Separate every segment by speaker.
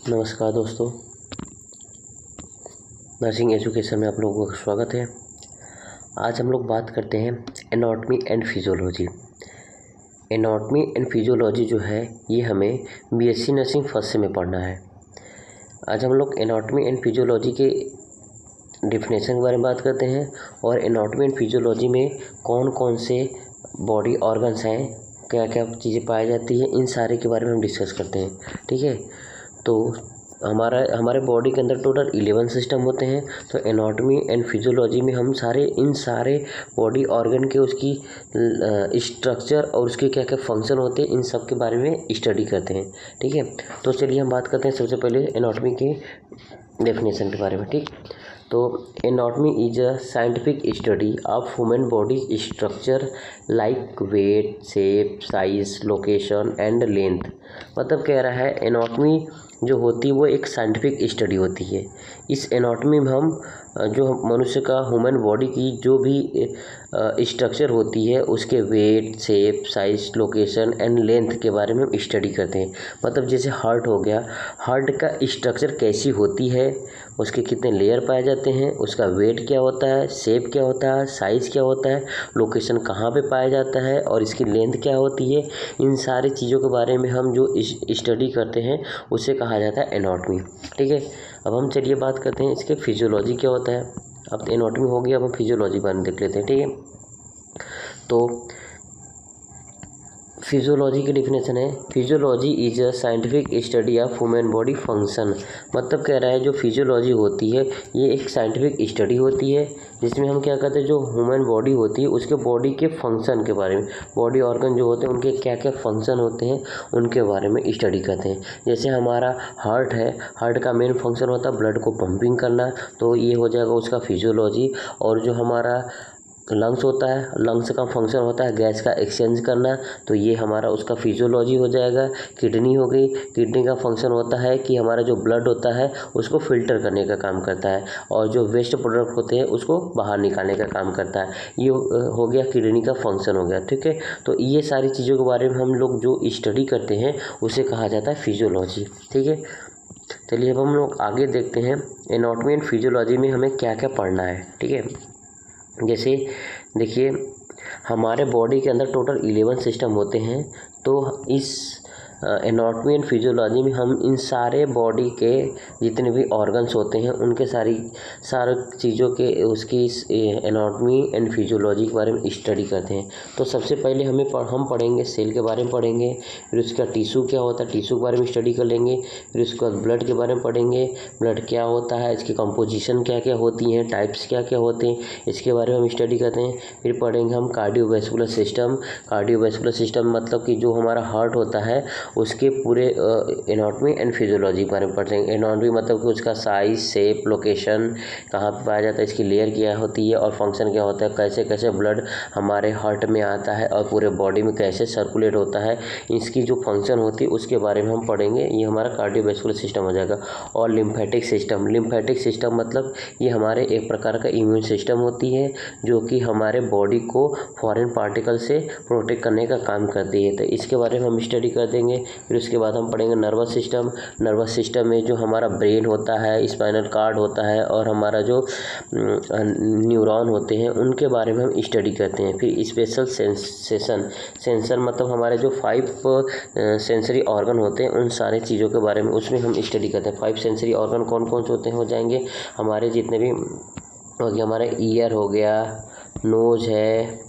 Speaker 1: नमस्कार दोस्तों, nursing education में आप लोगों का स्वागत है। आज हम लोग बात करते हैं anatomy and physiology. Anatomy and physiology जो है ये हमें बीएससी नर्सिंग फर्स्ट सेम में पढ़ना है। आज हम लोग एनाटॉमी एंड फिजियोलॉजी के डेफिनेशन के बारे में बात करते हैं और एनाटॉमी एंड फिजियोलॉजी में कौन कौन से बॉडी ऑर्गन्स हैं, क्या क्या चीज़ें पाई जाती है, इन सारे के बारे में हम डिस्कस करते हैं। ठीक है, तो हमारे बॉडी के अंदर टोटल 11 सिस्टम होते हैं। तो एनाटॉमी एंड फिजियोलॉजी में हम इन सारे बॉडी ऑर्गन के उसकी स्ट्रक्चर और उसके क्या क्या फंक्शन होते हैं, इन सब के बारे में स्टडी करते हैं। ठीक है, तो चलिए हम बात करते हैं सबसे पहले एनाटॉमी के डेफिनेशन के बारे में। ठीक, तो anatomy is a scientific study of human body structure like weight, shape, size, location and length. मतलब कह रहा है एनाटॉमी जो होती है वो एक साइंटिफिक स्टडी होती है। इस एनाटॉमी में हम जो मनुष्य का ह्यूमन बॉडी की जो भी स्ट्रक्चर होती है उसके weight, shape, size, location and length के बारे में हम स्टडी करते हैं। मतलब जैसे हार्ट हो गया, हार्ट का स्ट्रक्चर कैसी होती है, उसके कितने लेयर पाए जाते हैं, उसका वेट क्या होता है, शेप क्या होता है, साइज़ क्या होता है, लोकेशन कहाँ पे पाया जाता है और इसकी लेंथ क्या होती है, इन सारी चीज़ों के बारे में हम जो स्टडी करते हैं उसे कहा जाता है एनाटॉमी। ठीक है, अब हम चलिए बात करते हैं इसके फिजियोलॉजी क्या होता है। अब एनाटॉमी हो गया, अब हम फिजियोलॉजी के बारे में देख लेते हैं। ठीक है, तो फिजियोलॉजी की डेफिनेशन है physiology is a scientific study of human body function. मतलब कह रहा है जो फिजियोलॉजी होती है ये एक साइंटिफिक स्टडी होती है जिसमें हम क्या करते हैं, जो ह्यूमन बॉडी होती है उसके बॉडी के फंक्शन के बारे में, बॉडी ऑर्गन जो होते हैं उनके क्या क्या फंक्शन होते हैं उनके बारे में स्टडी करते हैं। जैसे हमारा हार्ट है, हार्ट का मेन फंक्शन होता है ब्लड को पंपिंग करना, तो ये हो जाएगा उसका फिजियोलॉजी। और जो हमारा लंग्स होता है, लंग्स का फंक्शन होता है गैस का एक्सचेंज करना, तो ये हमारा उसका फिजियोलॉजी हो जाएगा। किडनी हो गई, किडनी का फंक्शन होता है कि हमारा जो ब्लड होता है उसको फिल्टर करने का काम करता है और जो वेस्ट प्रोडक्ट होते हैं उसको बाहर निकालने का काम करता है। ये हो गया किडनी का फंक्शन हो गया। ठीक है, तो ये सारी चीज़ों के बारे में हम लोग जो स्टडी करते हैं उसे कहा जाता है फिजियोलॉजी। ठीक है, चलिए अब हम लोग आगे देखते हैं एनाटॉमी एंड फिजियोलॉजी में हमें क्या क्या पढ़ना है। ठीक है, जैसे देखिए हमारे बॉडी के अंदर टोटल 11 सिस्टम होते हैं। तो इस एनाटॉमी एंड फिजियोलॉजी में हम इन सारे बॉडी के जितने भी ऑर्गन्स होते हैं उनके सारी चीज़ों के उसकी एनाटॉमी एंड फिजियोलॉजी के बारे में स्टडी करते हैं। तो सबसे पहले हम पढ़ेंगे सेल के बारे में पढ़ेंगे, फिर उसका टिश्यू क्या होता है टिश्यू के बारे में स्टडी कर लेंगे, फिर उसके बाद ब्लड के बारे में पढ़ेंगे, ब्लड क्या होता है, इसकी कंपोजिशन क्या क्या होती हैं, टाइप्स क्या क्या होते हैं, इसके बारे में हम स्टडी करते हैं। फिर पढ़ेंगे हम कार्डियोवैस्कुलर सिस्टम। कार्डियोवैस्कुलर सिस्टम मतलब कि जो हमारा हार्ट होता है उसके पूरे एनाटॉमी एंड फिजियोलॉजी के बारे में पढ़ते हैं। एनाटॉमी मतलब कि उसका साइज, शेप, लोकेशन कहाँ पे पाया जाता है, इसकी लेयर क्या होती है और फंक्शन क्या होता है, कैसे कैसे ब्लड हमारे हार्ट में आता है और पूरे बॉडी में कैसे सर्कुलेट होता है, इसकी जो फंक्शन होती है उसके बारे में हम पढ़ेंगे। ये हमारा कार्डियोवैस्कुलर सिस्टम हो जाएगा। और लिम्फेटिक सिस्टम, लिम्फेटिक सिस्टम मतलब ये हमारे एक प्रकार का इम्यून सिस्टम होती है जो कि हमारे बॉडी को फॉरेन पार्टिकल से प्रोटेक्ट करने का काम करती है। तो इसके बारे में हम स्टडी कर देंगे। फिर उसके बाद हम पढ़ेंगे नर्वस सिस्टम। नर्वस सिस्टम में जो हमारा ब्रेन होता है, स्पाइनल कार्ड होता है और हमारा जो न्यूरॉन होते हैं उनके बारे में हम स्टडी करते हैं। फिर स्पेशल सेंसर मतलब हमारे जो 5 सेंसरी ऑर्गन होते हैं उन सारी चीज़ों के बारे में उसमें हम स्टडी करते हैं। 5 सेंसरी ऑर्गन कौन कौन से होते हैं हो जाएंगे हमारे जितने भी हो गया, हमारा ईयर हो गया, नोज है,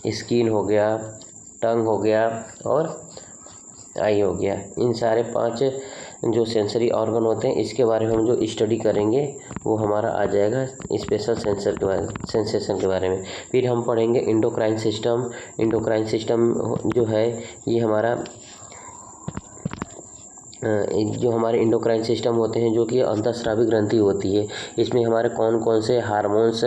Speaker 1: स्किन हो गया, टंग हो गया और आई हो गया। इन सारे 5 जो सेंसरी ऑर्गन होते हैं इसके बारे में हम जो स्टडी करेंगे वो हमारा आ जाएगा स्पेशल सेंसेशन के बारे में। फिर हम पढ़ेंगे इंडोक्राइन सिस्टम। इंडोक्राइन सिस्टम जो है ये हमारा जो हमारे इंडोक्राइन सिस्टम होते हैं जो कि अंतःस्रावी ग्रंथि होती है, इसमें हमारे कौन कौन से हार्मोन्स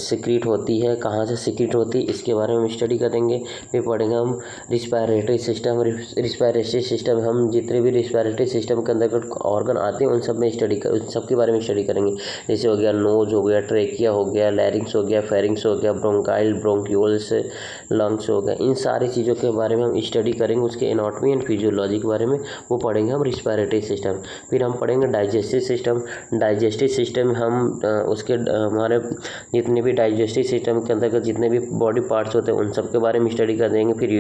Speaker 1: सिक्रीट होती है, कहाँ से सिक्रीट होती है, इसके बारे में हम स्टडी करेंगे। फिर पढ़ेंगे हम रिस्पायरेटरी सिस्टम। रिस्पायरेटरी सिस्टम हम जितने भी रिस्पायरेटरी सिस्टम के अंदर ऑर्गन आते हैं उन सब के बारे में स्टडी करेंगे। जैसे हो गया नोज हो गया, ट्रेकिया हो गया, लैरिंग्स हो गया, फेरिंग्स हो गया, ब्रोंकाइल, ब्रोंक्यूल्स, लंग्स हो गया। इन सारी चीज़ों के बारे में हम स्टडी करेंगे। उसके एनाटॉमी एंड फिजियोलॉजी के बारे में वो पढ़ेंगे। पढ़ेंगे हम रिस्पायरेटरी सिस्टम, फिर हम पढ़ेंगे डाइजेस्टिव सिस्टम। डाइजेस्टिव सिस्टम हम उसके हमारे जितने भी डाइजेस्टिव सिस्टम के अंतर्गत जितने भी बॉडी पार्ट्स होते हैं उन सब के बारे में स्टडी कर देंगे। फिर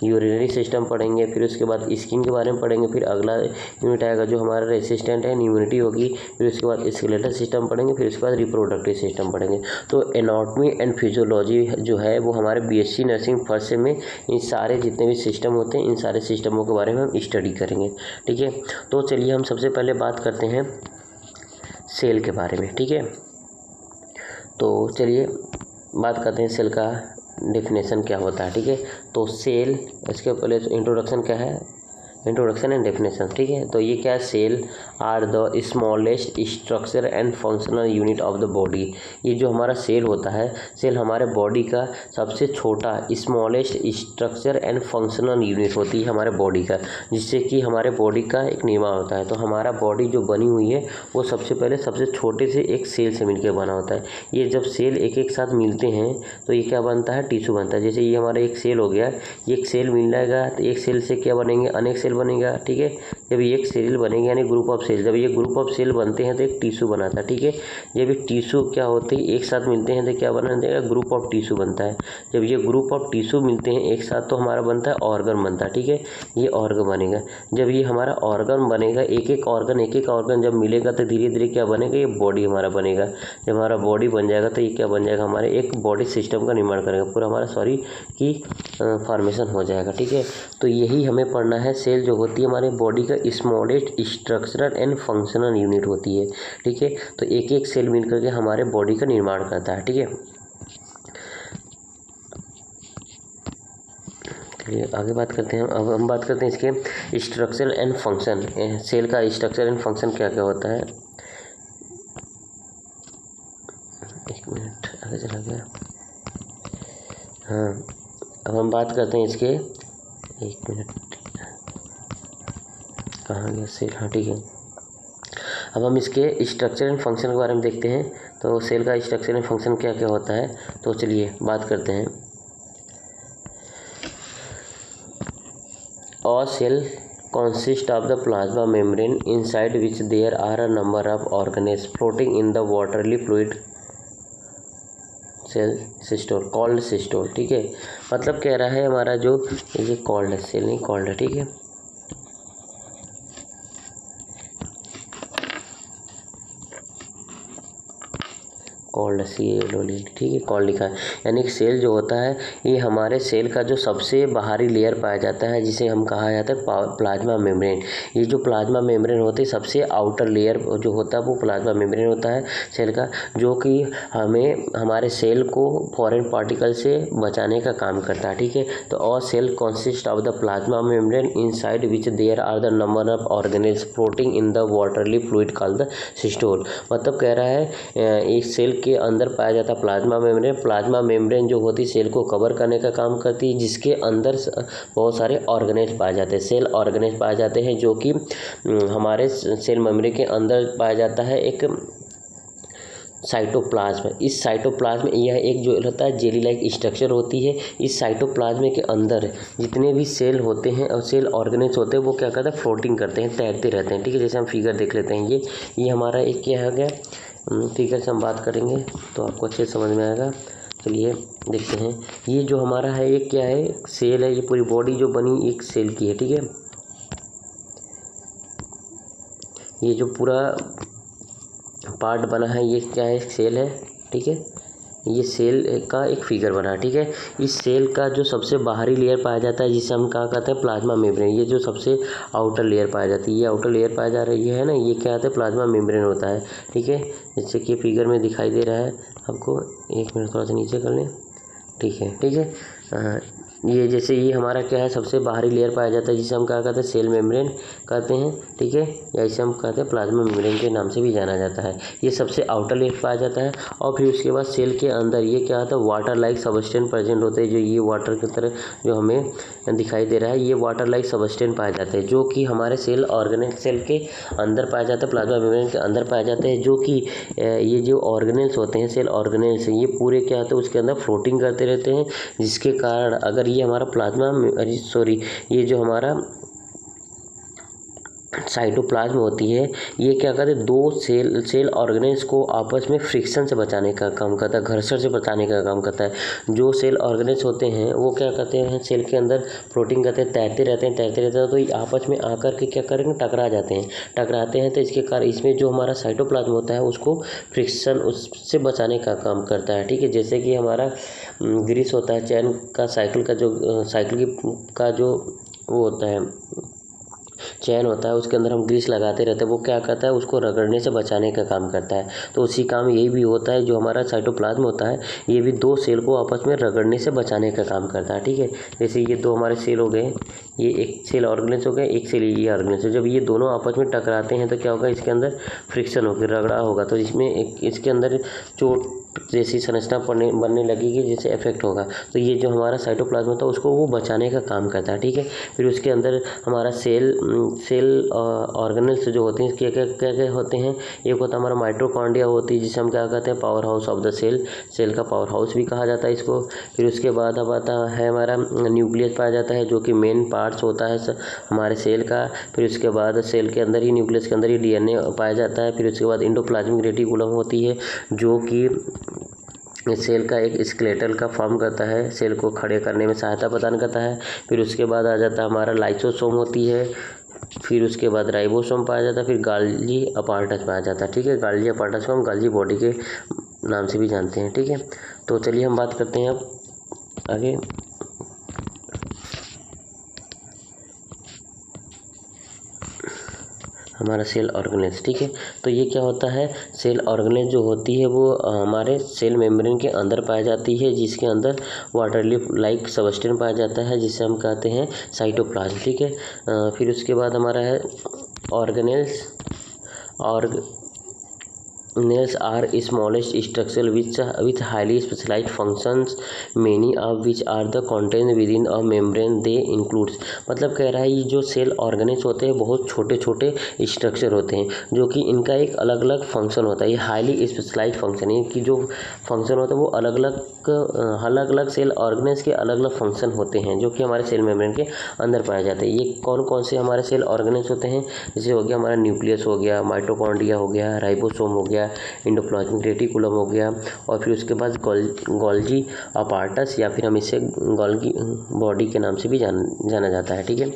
Speaker 1: यूरिनरी सिस्टम पढ़ेंगे, फिर उसके बाद स्किन के बारे में पढ़ेंगे, फिर अगला यूनिट आएगा जो हमारा रेसिस्टेंट है, इम्यूनिटी होगी, फिर उसके बाद स्केलेटल सिस्टम पढ़ेंगे, फिर उसके बाद रिप्रोडक्टिव सिस्टम पढ़ेंगे। तो एनाटॉमी एंड फिजियोलॉजी जो है वो हमारे बीएससी नर्सिंग फर्स्ट सेम में इन सारे जितने भी सिस्टम होते हैं इन सारे सिस्टमों के बारे में हम स्टडी करेंगे। ठीक है, तो चलिए हम सबसे पहले बात करते हैं सेल के बारे में। ठीक है, तो चलिए बात करते हैं सेल का डेफिनेशन क्या होता है। ठीक है, तो सेल, इसके पहले इंट्रोडक्शन क्या है, इंट्रोडक्शन एंड डेफिनेशन। ठीक है, तो ये क्या है, cell are the smallest structure and functional unit of the body. ये जो हमारा सेल होता है, सेल हमारे बॉडी का सबसे छोटा smallest structure and functional unit होती है हमारे बॉडी का, जिससे कि हमारे बॉडी का एक निर्माण होता है। तो हमारा बॉडी जो बनी हुई है वो सबसे पहले सबसे छोटे से एक सेल से मिलकर बना होता है। ये जब सेल एक एक साथ मिलते हैं तो ये क्या बनता है, टिश्यू बनता है। जैसे ये हमारा एक सेल हो गया, एक सेल मिल जाएगा तो एक सेल से क्या बनेंगे, अनेक सेल बनेगा। ठीक है, जब एक सेल बनेगा यानी ग्रुप ऑफ सेल, जब ये ग्रुप ऑफ सेल बनते हैं तो एक टिश्यू बनाता है। ठीक है, जब ये टिश्यू क्या होते हैं एक साथ मिलते हैं तो क्या बना देगा, ग्रुप ऑफ टिश्यू बनता है। जब ये ग्रुप ऑफ टिश्यू मिलते हैं एक साथ तो हमारा बनता है ऑर्गन बनता है। ठीक है, ये ऑर्गन बनेगा। जब ये हमारा ऑर्गन बनेगा, एक एक ऑर्गन जब मिलेगा तो धीरे धीरे क्या बनेगा, ये बॉडी हमारा बनेगा। जब हमारा बॉडी बन जाएगा तो ये क्या बन जाएगा, हमारे एक बॉडी सिस्टम का निर्माण करेगा, पूरा हमारा की फॉर्मेशन हो जाएगा। ठीक है, तो यही हमें पढ़ना है। सेल जो होती है हमारे बॉडी का smallest structural and functional unit होती है। ठीक है, तो एक एक सेल मिलकर के हमारे बॉडी का निर्माण करता है। ठीक है, चलिए आगे बात करते हैं। अब हम बात करते हैं इसके स्ट्रक्चर एंड फंक्शन। सेल का स्ट्रक्चर एंड फंक्शन क्या क्या होता है। एक मिनट आगे चला गया। हाँ, अब हम बात करते हैं इसके, एक मिनट कहाँ गया सेल, हाँ ठीक है। अब हम इसके स्ट्रक्चर एंड फंक्शन के बारे में देखते हैं। तो सेल का स्ट्रक्चर एंड फंक्शन क्या क्या होता है, तो चलिए बात करते हैं। A cell consists of the plasma membrane inside which there are a number of organelles floating in the watery fluid cell cytosol, called cytosol. ठीक है, मतलब कह रहा है हमारा जो ये कॉल्ड है, सेल नहीं कॉल्ड है। ठीक है, कॉल्ड CALL, ठीक है, कॉल्ड लिखा है। यानी कि सेल जो होता है ये हमारे सेल का जो सबसे बाहरी लेयर पाया जाता है जिसे हम कहा जाता है प्लाज्मा मेम्ब्रेन। ये जो प्लाज्मा मेम्ब्रेन होते हैं सबसे आउटर लेयर जो होता है वो प्लाज्मा मेम्ब्रेन होता है सेल का, जो कि हमें हमारे सेल को फॉरेन पार्टिकल से बचाने का काम करता है। ठीक है, तो all cell consist of the plasma membrane inside which there are the number of organelles floating in the watery fluid called the cytosol. मतलब कह रहा है एक सेल के अंदर पाया जाता है प्लाज्मा मेम्ब्रेन। प्लाज्मा मेम्ब्रेन जो होती है सेल को कवर करने का काम करती है, जिसके अंदर बहुत सारे ऑर्गेनेल्स पाए जाते हैं, सेल ऑर्गेनेल्स पाए जाते हैं, जो कि हमारे सेल मेम्ब्रेन के अंदर पाया जाता है एक साइटोप्लाज्म। इस साइटोप्लाज्म यह एक जो रहता है जेली लाइक स्ट्रक्चर होती है। इस साइटोप्लाज्म के अंदर जितने भी सेल होते हैं और सेल ऑर्गेनेल्स होते हैं वो क्या करते हैं, फ्लोटिंग करते हैं, तैरते रहते हैं। ठीक है, जैसे हम फिगर देख लेते हैं, ये हमारा एक क्या हो गया, फिगर से हम बात करेंगे तो आपको अच्छे समझ में आएगा। चलिए देखते हैं, ये जो हमारा है ये क्या है, सेल है। ये पूरी बॉडी जो बनी एक सेल की है। ठीक है, ये जो पूरा पार्ट बना है ये क्या है, सेल है। ठीक है, ये सेल का एक फिगर बना है। ठीक है, इस सेल का जो सबसे बाहरी लेयर पाया जाता है जिसे हम क्या कहते हैं, प्लाज्मा मेम्ब्रेन। ये जो सबसे आउटर लेयर पाया जाती है, ये आउटर लेयर पाया जा रही है ना, ये क्या आता है, प्लाज्मा मेम्ब्रेन होता है। ठीक है, जैसे कि फिगर में दिखाई दे रहा है आपको, एक मिनट थोड़ा सा नीचे कर लें। ठीक है, ठीक है, ये जैसे ये हमारा क्या है, सबसे बाहरी लेयर पाया जाता है जिसे हम क्या कहते हैं, सेल मेम्ब्रेन कहते हैं। ठीक है, या इसे हम कहते हैं प्लाज्मा मेम्ब्रेन के नाम से भी जाना जाता है। ये सबसे आउटर लेयर पाया जाता है और फिर उसके बाद सेल के अंदर ये क्या होता है, वाटर लाइक सबस्टेंस प्रेजेंट होते हैं। जो ये वाटर की तरह जो हमें दिखाई दे रहा है, ये वाटर लाइक सबस्टेंस पाए जाते हैं, जो कि हमारे सेल ऑर्गेनेल सेल के अंदर पाया जाता है, प्लाज्मा मेम्ब्रेन के अंदर पाए जाते हैं। जो कि ये जो ऑर्गेनेल्स होते हैं, सेल ऑर्गेनेल्स, ये पूरे क्या होते हैं, उसके अंदर फ्लोटिंग करते रहते हैं, जिसके कारण अगर ये हमारा प्लाज्मा ये जो हमारा साइटोप्लाज्म होती है, ये क्या करते हैं, दो सेल ऑर्गेनेल्स को आपस में फ्रिक्शन से बचाने का काम करता है, घर्षण से बचाने का काम करता है। जो सेल ऑर्गेनेल्स होते हैं वो क्या करते हैं, सेल के अंदर प्रोटीन कहते हैं तैरते रहते हैं, तो ये आपस में आकर के क्या करेंगे, टकराते हैं। तो इसके कारण इसमें जो हमारा साइटोप्लाज्म होता है उसको फ्रिक्शन उससे बचाने का काम करता है। ठीक है, जैसे कि हमारा ग्रीस होता है, चैन का साइकिल का जो वो होता है, चैन होता है, उसके अंदर हम ग्रीस लगाते रहते हैं, वो क्या करता है, उसको रगड़ने से बचाने का काम करता है। तो उसी काम यही भी होता है, जो हमारा साइटोप्लाज्म होता है ये भी दो सेल को आपस में रगड़ने से बचाने का काम करता है। ठीक है, जैसे ये दो हमारे सेल हो गए, ये एक सेल ऑर्गेनेल्स हो गए, एक सेल ये ऑर्गेनेल्स। जब ये दोनों आपस में टकराते हैं तो क्या होगा, इसके अंदर फ्रिक्शन होगा, रगड़ा होगा, तो इसमें एक इसके अंदर चोट जैसी संरचना बनने लगेगी, जिससे इफेक्ट होगा। तो ये जो हमारा साइटोप्लाज्म होता है उसको वो बचाने का काम करता है। ठीक है, फिर उसके अंदर हमारा सेल ऑर्गेनेल्स जो होते हैं क्या क्या होते हैं, एक होता है हमारा माइटोकॉन्ड्रिया होती है, जिसे हम क्या कहते हैं, power house of the cell का पावर हाउस भी कहा जाता है इसको। फिर उसके बाद अब आता है हमारा न्यूक्लियस पाया जाता है, जो कि मेन पार्ट्स होता है हमारे सेल का। फिर उसके बाद सेल के अंदर ही, न्यूक्लियस के अंदर ही डीएनए पाया जाता है। फिर उसके बाद एंडोप्लाज्मिक रेटिकुलम होती है, जो कि सेल का एक स्केलेटल का फॉर्म करता है, सेल को खड़े करने में सहायता प्रदान करता है। फिर उसके बाद आ जाता है हमारा लाइसोसोम होती है, फिर उसके बाद राइबोसोम पाया जाता है, फिर गाल्जी अपार्टस पाया जाता है। ठीक है, गाल्जी अपार्टस को हम गाल्जी बॉडी के नाम से भी जानते हैं। ठीक है, तो चलिए हम बात करते हैं अब आगे। हमारा सेल ऑर्गेनेल्स। ठीक है, तो ये क्या होता है, सेल ऑर्गेनेल्स जो होती है वो हमारे सेल मेम्ब्रेन के अंदर पाई जाती है, जिसके अंदर वाटर लीफ लाइक सबस्टेंस पाया जाता है, जिसे हम कहते हैं साइटोप्लाज्म। ठीक है, फिर उसके बाद हमारा है organelles are smallest structure with highly specialized functions, many of which are the contained within a membrane they includes। मतलब कह रहा है ये जो सेल ऑर्गेनेल्स होते हैं बहुत छोटे छोटे स्ट्रक्चर होते हैं, जो कि इनका एक अलग अलग फंक्शन होता है। ये हाईली स्पेशलाइज्ड फंक्शन है कि जो फंक्शन होता है वो अलग अलग सेल ऑर्गेनेल्स के अलग अलग फंक्शन होते हैं, जो कि हमारे सेल मेम्ब्रेन के अंदर पाए जाते हैं। ये कौन कौन से हमारे सेल ऑर्गेनेल्स होते हैं, जैसे हो गया हमारा न्यूक्लियस हो गया, माइटोकॉन्ड्रिया हो गया, राइबोसोम हो गया, एंडोप्लाज्मिक रेटिकुलम हो गया, और फिर उसके बाद गोल्जी अपार्टस, या फिर हम इसे गोल्गी बॉडी के नाम से भी जाना जाता है। ठीक है,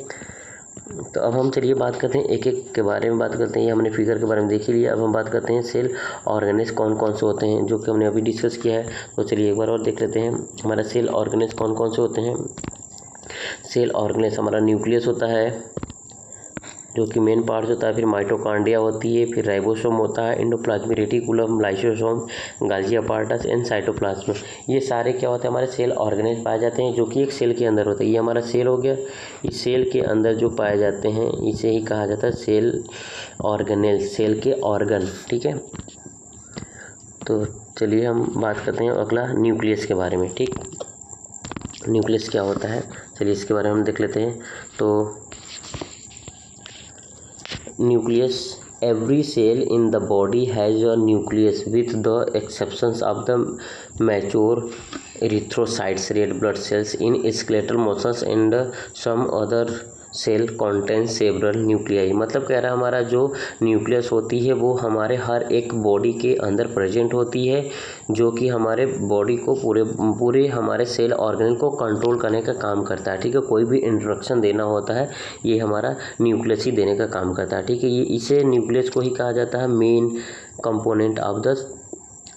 Speaker 1: तो अब हम चलिए बात करते हैं एक एक के बारे में बात करते हैं। ये हमने फिगर के बारे में देख ही लिया, अब हम बात करते हैं सेल ऑर्गेनेल्स कौन कौन से होते हैं, जो कि हमने अभी डिस्कस किया है। तो चलिए एक बार और देख लेते हैं हमारा सेल ऑर्गेनेल्स कौन कौन से होते हैं। सेल ऑर्गेनेल्स हमारा न्यूक्लियस होता है, जो कि मेन पार्ट होता है, फिर माइटोकॉन्ड्रिया होती है, फिर राइबोसोम होता है, endoplasmic reticulum, lysosome, गाल्जी apparatus and cytoplasm. ये सारे क्या होते हैं, हमारे सेल ऑर्गेनेल्स पाए जाते हैं, जो कि एक सेल के अंदर होते हैं। ये हमारा सेल हो गया, इस सेल के अंदर जो पाए जाते हैं इसे ही कहा जाता है सेल ऑर्गेनेल्स, सेल के ऑर्गन। ठीक है, तो चलिए हम बात करते हैं अगला न्यूक्लियस के बारे में। ठीक, न्यूक्लियस क्या होता है, चलिए इसके बारे में हम देख लेते हैं। तो nucleus, every cell in the body has a nucleus with the exceptions of the mature erythrocytes, red blood cells in skeletal muscles and some other cell contain several nuclei. मतलब कह रहा है हमारा जो न्यूक्लियस होती है वो हमारे हर एक बॉडी के अंदर प्रेजेंट होती है, जो कि हमारे बॉडी को पूरे हमारे सेल ऑर्गेनल को कंट्रोल करने का काम करता है। ठीक है, कोई भी इंस्ट्रक्शन देना होता है ये हमारा न्यूक्लियस ही देने का काम करता है। ठीक है, ये इसे न्यूक्लियस को ही कहा जाता है main component of the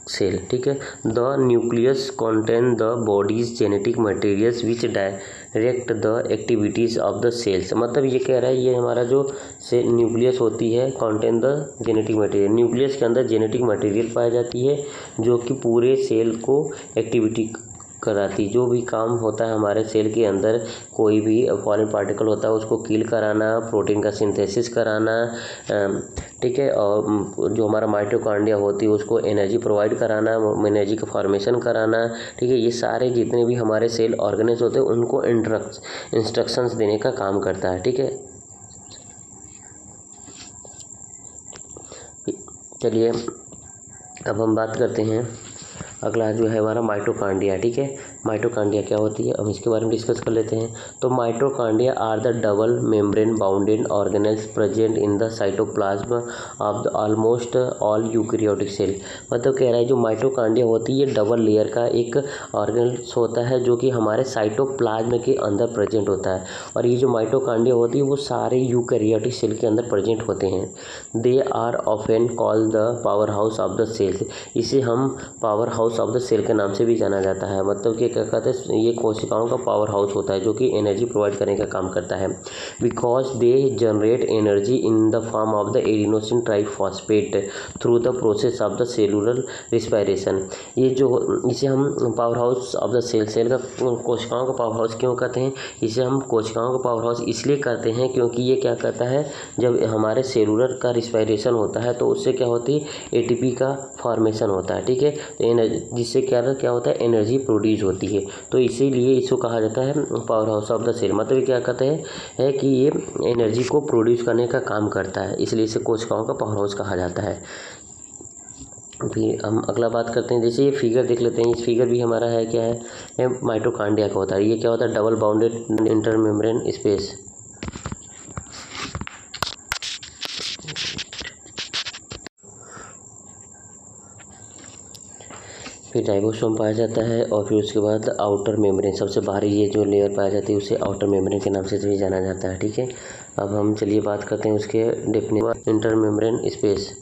Speaker 1: cell. ठीक है, the nucleus contain the body's genetic materials which direct the activities of the cells. मतलब ये कह रहा है ये हमारा जो सेल न्यूक्लियस होती है contain the genetic material, nucleus के अंदर जेनेटिक मटेरियल पाई जाती है, जो कि पूरे सेल को एक्टिविटी कराती, जो भी काम होता है हमारे सेल के अंदर, कोई भी फॉरेन पार्टिकल होता है उसको किल कराना, प्रोटीन का सिंथेसिस कराना। ठीक है, और जो हमारा माइटोकॉन्ड्रिया होती है उसको एनर्जी प्रोवाइड कराना, एनर्जी का फॉर्मेशन कराना। ठीक है, ये सारे जितने भी हमारे सेल ऑर्गेनेल्स होते हैं उनको इंस्ट्रक्शंस देने का काम करता है। ठीक है, चलिए अब हम बात करते हैं अगला जो है हमारा माइटोकॉन्ड्रिया। ठीक है, माइटोकॉन्ड्रिया क्या होती है, हम इसके बारे में डिस्कस कर लेते हैं। तो mitochondria are the double membrane bounded organelles present in the cytoplasm of the almost all eukaryotic cell. मतलब कह रहा है जो माइटोकॉन्ड्रिया होती है डबल लेयर का एक ऑर्गेनेल्स होता है जो कि हमारे साइटोप्लाज्म के अंदर प्रेजेंट होता है। और ये जो माइटोकॉन्ड्रिया होती है वो सारे यूकैरियोटिक सेल के अंदर प्रेजेंट होते हैं। They are often called the power house of the cell. इसे हम power house of the cell के नाम से भी जाना जाता है। मतलब कि क्या कहते हैं, ये कोशिकाओं का पावर हाउस होता है जो कि एनर्जी प्रोवाइड करने का काम करता है। Because they generate energy in the form of the adenosine triphosphate through the process of the cellular respiration. ये जो इसे हम power house of the cell का कोशिकाओं का पावर हाउस क्यों कहते हैं, इसे हम कोशिकाओं का पावर हाउस इसलिए कहते हैं क्योंकि ये क्या करता है, जब हमारे सेलुलर का रिस्पायरेशन होता है तो उससे क्या होती है, एटीपी का फॉर्मेशन होता है। ठीक है, तो जिससे क्या होता है, एनर्जी प्रोड्यूस होती है। तो इसीलिए इसको कहा जाता है power house of the cell. मतलब क्या कहते हैं है कि ये एनर्जी को प्रोड्यूस करने का काम करता है, इसलिए इसे कोशिकाओं का पावर हाउस कहा जाता है। फिर हम अगला बात करते हैं, जैसे ये फिगर देख लेते हैं। इस फिगर भी हमारा है क्या है, माइटोकॉन्ड्रिया का होता है। ये क्या होता है, डबल बाउंडेड इंटरमेम्ब्रेन स्पेस। फिर राइबोसोम पाया जाता है और फिर उसके बाद आउटर मेम्ब्रेन, सबसे बाहरी ये जो लेयर पाया जाती है उसे आउटर मेम्ब्रेन के नाम से भी जाना जाता है। ठीक है, अब हम चलिए बात करते हैं उसके डेफिनेशन। Intermembrane space.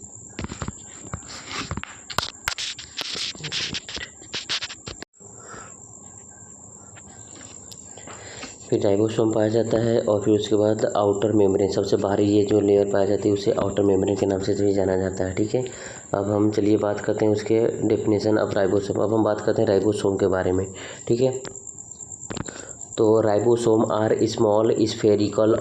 Speaker 1: फिर राइबोसोम पाया जाता है और फिर उसके बाद आउटर मेम्ब्रेन, सबसे बाहरी ये जो लेयर पाया जाती है उसे आउटर मेम्ब्रेन के नाम से भी जाना जाता है। ठीक है, अब हम चलिए बात करते हैं उसके डेफिनेशन ऑफ राइबोसोम। अब हम बात करते हैं राइबोसोम के बारे में। ठीक है, तो ribosome are small spherical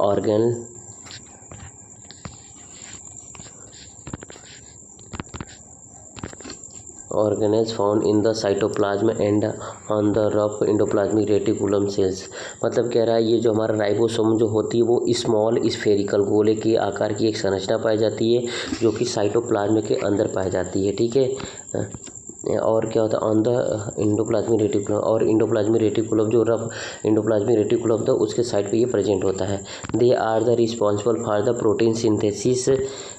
Speaker 1: organelles found in the cytoplasm and on the rough endoplasmic reticulum cells। मतलब कह रहा है ये जो हमारा राइबोसोम जो होती है वो स्मॉल स्फेरिकल गोले के आकार की एक संरचना पाई जाती है जो कि साइटोप्लाज्म के अंदर पाई जाती है। ठीक है, और क्या होता है, ऑन द इंडोप्लाज्मिक रेटिकुलम, और इंडोप्लाज्मिक रेटिकुलम जो रफ इंडोप्लाज्मिक रेटिकुलम था उसके साइड पे ये प्रेजेंट होता है। They are the responsible for the protein synthesis.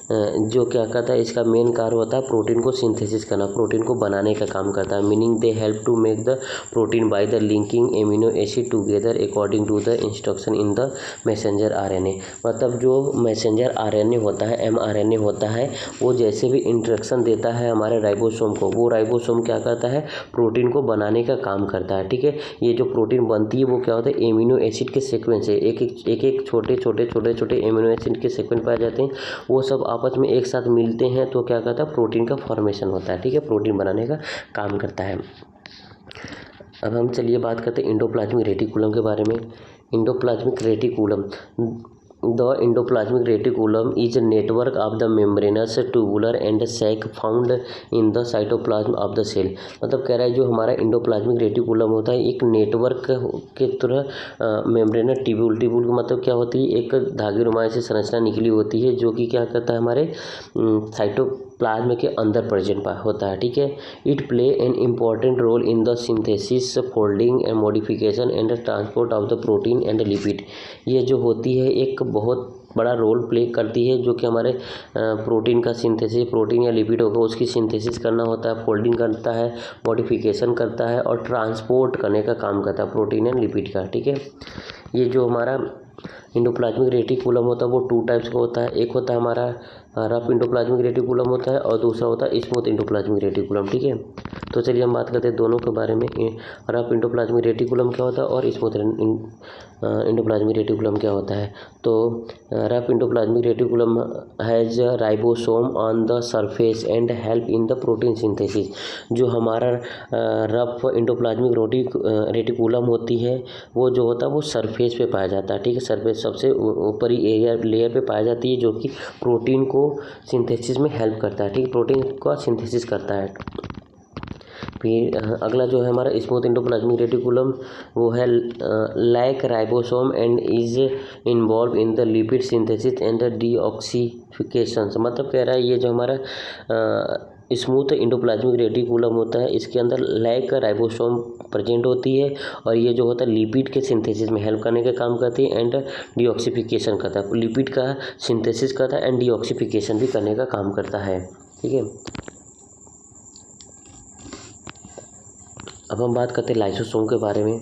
Speaker 1: जो क्या करता है, इसका मेन कार्य होता है प्रोटीन को सिंथेसिस करना, प्रोटीन को बनाने का काम करता है। Meaning they help to make the protein by the linking amino acid together according to the instruction in the messenger RNA. मतलब जो मैसेंजर आरएनए होता है, एमआरएनए होता है, वो जैसे भी इंस्ट्रक्शन देता है हमारे राइबोसोम को, वो राइबोसोम क्या करता है, प्रोटीन को बनाने का काम करता है। ठीक है, ये जो प्रोटीन बनती है वो क्या होता है, एमिनो एसिड के सीक्वेंस है, एक छोटे एमिनो एसिड के सीक्वेंस पाए जाते हैं, वो सब आपस में एक साथ मिलते हैं तो क्या करता है, प्रोटीन का फॉर्मेशन होता है। ठीक है, प्रोटीन बनाने का काम करता है। अब हम चलिए बात करते हैं इंडोप्लाज्मिक रेटिकुलम के बारे में। Endoplasmic reticulum, the endoplasmic reticulum is network of the membranous tubular and sac found in the cytoplasm of the cell. मतलब कह रहा है जो हमारा इंडोप्लाज्मिक रेटिकुलम होता है एक नेटवर्क के तरह मेम्ब्रेनस ट्यूबुल मतलब क्या होती है, एक धागे नुमा से संरचना निकली होती है जो कि क्या करता है, हमारे साइटोप्लाज्म के अंदर प्रेजेंट होता है। ठीक है, it play an important role in the synthesis, folding and modification and transport of the protein and lipid. ये जो होती है एक बहुत बड़ा रोल प्ले करती है जो कि हमारे प्रोटीन का सिंथेसिस, प्रोटीन या लिपिड होगा उसकी सिंथेसिस करना होता है, फोल्डिंग करता है, मॉडिफिकेशन करता है और ट्रांसपोर्ट करने का काम करता है प्रोटीन एंड लिपिड का। ठीक है, ये जो हमारा इंडोप्लाज्मिक रेटिकुलम होता है वो 2 टाइप्स का होता है। एक होता है हमारा रफ इंडोप्लाज्मिक रेटिकुलम होता है और दूसरा होता है स्मूथ इंडोप्लाज्मिक रेटिकुलम। ठीक है, तो चलिए हम बात करते हैं दोनों के बारे में। रफ इंडोप्लाज्मिक रेटिकुलम क्या होता है और स्मूथ इंडोप्लाज्मिक रेटिकुलम क्या होता है। तो rough endoplasmic reticulum has ribosome on the surface and help in the protein synthesis. जो हमारा रफ इंडोप्लाज्मिक रेटिकुलम होती है वो जो होता है वो सरफेस पे पाया जाता है। ठीक है, सरफेस सबसे ऊपरी लेयर पे पाई जाती है जो कि प्रोटीन को सिंथेसिस में हेल्प करता है। ठीक है, प्रोटीन का सिंथेसिस करता है। फिर अगला जो है हमारा स्मूथ इंडोप्लाज्मिक रेटिकुलम वो है like ribosome and is involved in the lipid synthesis and the detoxification. मतलब कह रहा है ये जो हमारा स्मूथ इंडोप्लाज्मिक रेटिकुलम होता है, इसके अंदर लैक राइबोसोम प्रेजेंट होती है और ये जो होता है लिपिड के सिंथेसिस में हेल्प करने का काम करती है एंड डीऑक्सीफिकेशन करता है, लिपिड का सिंथेसिस करता है एंड डीऑक्सीफिकेशन भी करने का काम करता है। ठीक है, अब हम बात करते हैं लाइसोसोम के बारे में।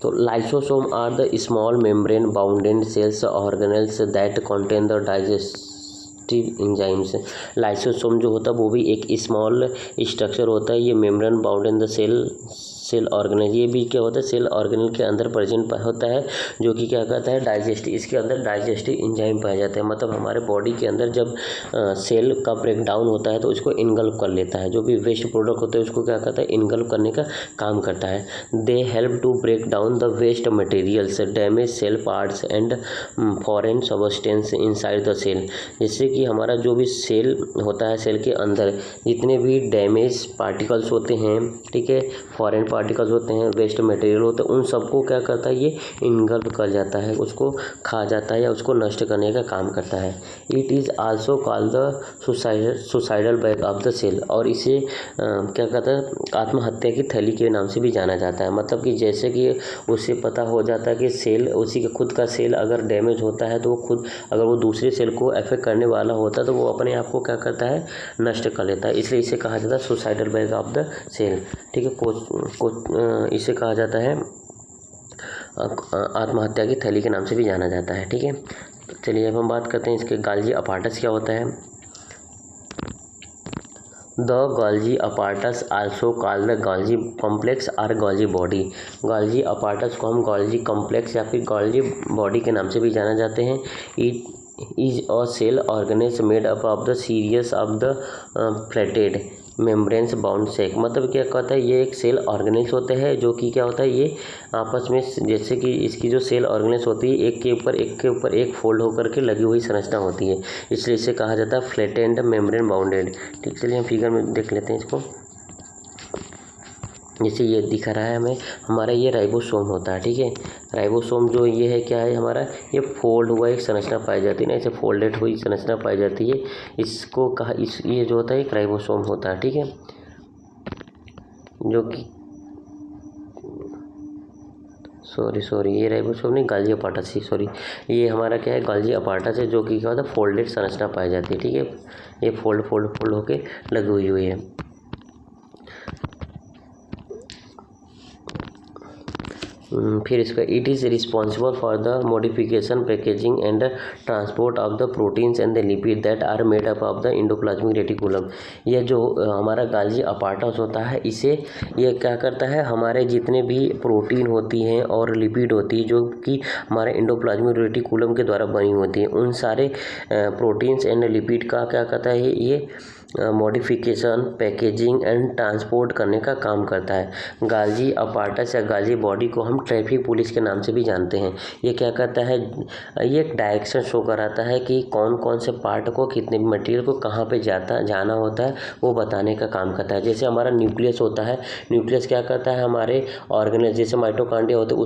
Speaker 1: तो lysosome are the small membrane bounded cells organelles that contain the digestive enzymes. Lysosome जो होता है वो भी एक स्मॉल स्ट्रक्चर होता है, ये membrane bounded the cell organelle, ये भी क्या होता है सेल ऑर्गेनल के अंदर प्रेजेंट होता है, जो कि क्या कहता है डाइजेस्टिव, इसके अंदर डाइजेस्टिव एंजाइम पाए जाते हैं। मतलब हमारे बॉडी के अंदर जब सेल का ब्रेक डाउन होता है तो इसको इनगल्प कर लेता है, जो भी वेस्ट प्रोडक्ट होते हैं उसको क्या कहता है इनगल्प करने का काम करता है। They help to break down the waste materials, damage cell parts and foreign substance inside the cell. जिससे कि हमारा जो भी सेल होता है, सेल के अंदर जितने भी डैमेज पार्टिकल्स होते हैं, ठीक है, फॉरेन पार्टिकल्स होते हैं, वेस्ट मटेरियल होते हैं, उन सबको क्या करता है ये इनगल्प कर जाता है, उसको खा जाता है या उसको नष्ट करने का काम करता है। It is also called the suicidal bag of the cell, और इसे क्या कहता है आत्महत्या की थैली के नाम से भी जाना जाता है। मतलब कि जैसे कि उसे पता हो जाता है कि सेल, उसी का खुद का सेल अगर डैमेज होता है तो वो खुद अगर वो दूसरे सेल को अफेक्ट करने वाला होता है तो वो अपने आप को क्या करता है नष्ट कर लेता है, इसलिए इसे कहा जाता है suicidal bag of the cell. ठीक है, इसे कहा जाता है आत्महत्या की थैली के नाम से भी जाना जाता है। ठीक है, चलिए अब हम बात करते हैं इसके गाल्जी अपार्टस क्या होता है। The गाल्जी apparatus also called the गाल्जी complex और गाल्जी बॉडी। गाल्जी अपार्टस को हम गाल्जी कॉम्प्लेक्स या फिर गाल्जी बॉडी के नाम से भी जाना जाते हैं। It is a cell organelle made up of the series of the flattened membranes bound sac. मतलब क्या कहता है ये एक सेल ऑर्गेनेज होते हैं जो कि क्या होता है ये आपस में, जैसे कि इसकी जो सेल ऑर्गेनेज होती है एक के ऊपर एक फोल्ड होकर के लगी हुई संरचना होती है, इसलिए इसे कहा जाता है फ्लैटेंड मेम्ब्रेन बाउंडेड। ठीक, चलिए हम फिगर में देख लेते हैं इसको। जैसे ये दिख रहा है हमें, हमारा ये राइबोसोम होता है। ठीक है, राइबोसोम जो ये है क्या है हमारा, ये फोल्ड हुआ एक संरचना पाई जाती है ना, इसे फोल्डेड हुई संरचना पाई जाती है, इसको कहा ये जो होता है एक राइबोसोम होता है। ठीक है, जो कि सॉरी ये राइबोसोम नहीं, गाल्जी अपार्टस ही, सॉरी ये हमारा क्या है गाल्जी अपार्टस है, जो कि क्या होता है फोल्डेड संरचना पाई जाती है। ठीक है, ये फोल्ड होके लगी हुई है। फिर इसका it is responsible for the modification packaging and transport of the proteins and the lipid that are made up of the endoplasmic reticulum. यह जो हमारा गाल्जी अपार्टस होता है, इसे ये क्या करता है हमारे जितने भी प्रोटीन होती हैं और लिपिड होती है जो कि हमारे इंडोप्लाज्मिक रेटिकुलम के द्वारा बनी होती है, उन सारे प्रोटीन्स एंड लिपिड का क्या करता है ये मॉडिफिकेशन, पैकेजिंग एंड ट्रांसपोर्ट करने का काम करता है। गाल्जी अपार्टस या गाल्जी बॉडी को हम ट्रैफिक पुलिस के नाम से भी जानते हैं। ये क्या करता है, ये डायरेक्शन शो कराता है कि कौन कौन से पार्ट को, कितने मटेरियल को कहाँ पे जाना होता है, वो बताने का काम करता है। जैसे हमारा न्यूक्लियस होता है, न्यूक्लियस क्या करता है हमारे ऑर्गेनेल जैसे माइटोकॉन्ड्रिया होते हैं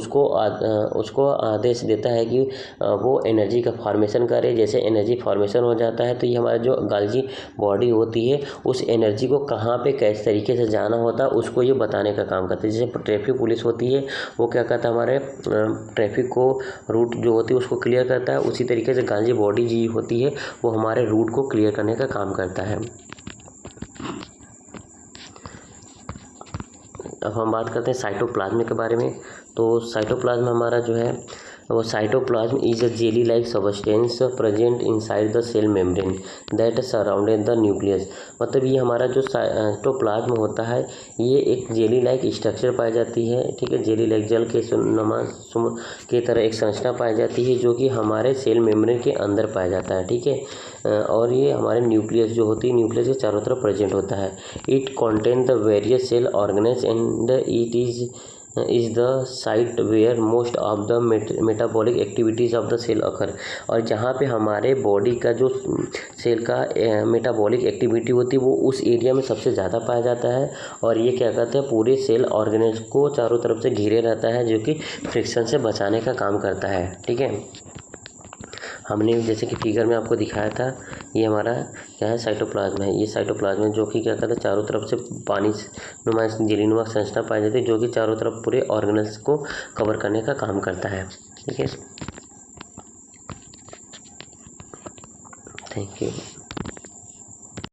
Speaker 1: उसको आदेश देता है कि वो एनर्जी का फॉर्मेशन करे। जैसे एनर्जी फॉर्मेशन हो जाता है तो ये हमारा जो गाल्जी बॉडी होती है उस एनर्जी को कहाँ पे किस तरीके से जाना होता है उसको ये बताने का काम करती है। जैसे ट्रैफिक पुलिस होती है वो क्या करता है हमारे ट्रैफिक को, रूट जो होती है उसको क्लियर करता है, उसी तरीके से गाल्जी बॉडी जी होती है वो हमारे रूट को क्लियर करने का काम करता है। अब हम बात करते हैं साइटोप्लाज्म के बारे में। तो साइटोप्लाज्म हमारा जो है वो cytoplasm is a jelly like substance present inside the cell membrane that surrounded the nucleus. मतलब ये हमारा जो साइटोप्लाज्म होता है ये एक जेली लाइक स्ट्रक्चर पाई जाती है। ठीक है, जेली लाइक जल के नमा के तरह एक संरचना पाई जाती है जो कि हमारे सेल मेम्ब्रेन के अंदर पाया जाता है। ठीक है, और ये हमारे न्यूक्लियस जो होती है न्यूक्लियस के चारों तरफ प्रेजेंट होता है। It contain the various cell organelle and it is the site where most of the metabolic activities of the cell occur. और जहाँ पे हमारे बॉडी का जो सेल का मेटाबॉलिक एक्टिविटी होती है वो उस एरिया में सबसे ज़्यादा पाया जाता है। और ये क्या कहते हैं पूरे सेल ऑर्गेनेज को चारों तरफ से घेरे रहता है जो कि फ्रिक्शन से बचाने का काम करता है। ठीक है, हमने जैसे कि फिगर में आपको दिखाया था, ये हमारा क्या है, साइटोप्लाज्म है। ये साइटोप्लाज्म है जो कि क्या करता है, चारों तरफ से पानी नुमा झिल्ली संरचना पाई जाती है जो कि चारों तरफ पूरे ऑर्गेनल्स को कवर करने का काम करता है। ठीक है, थैंक यू।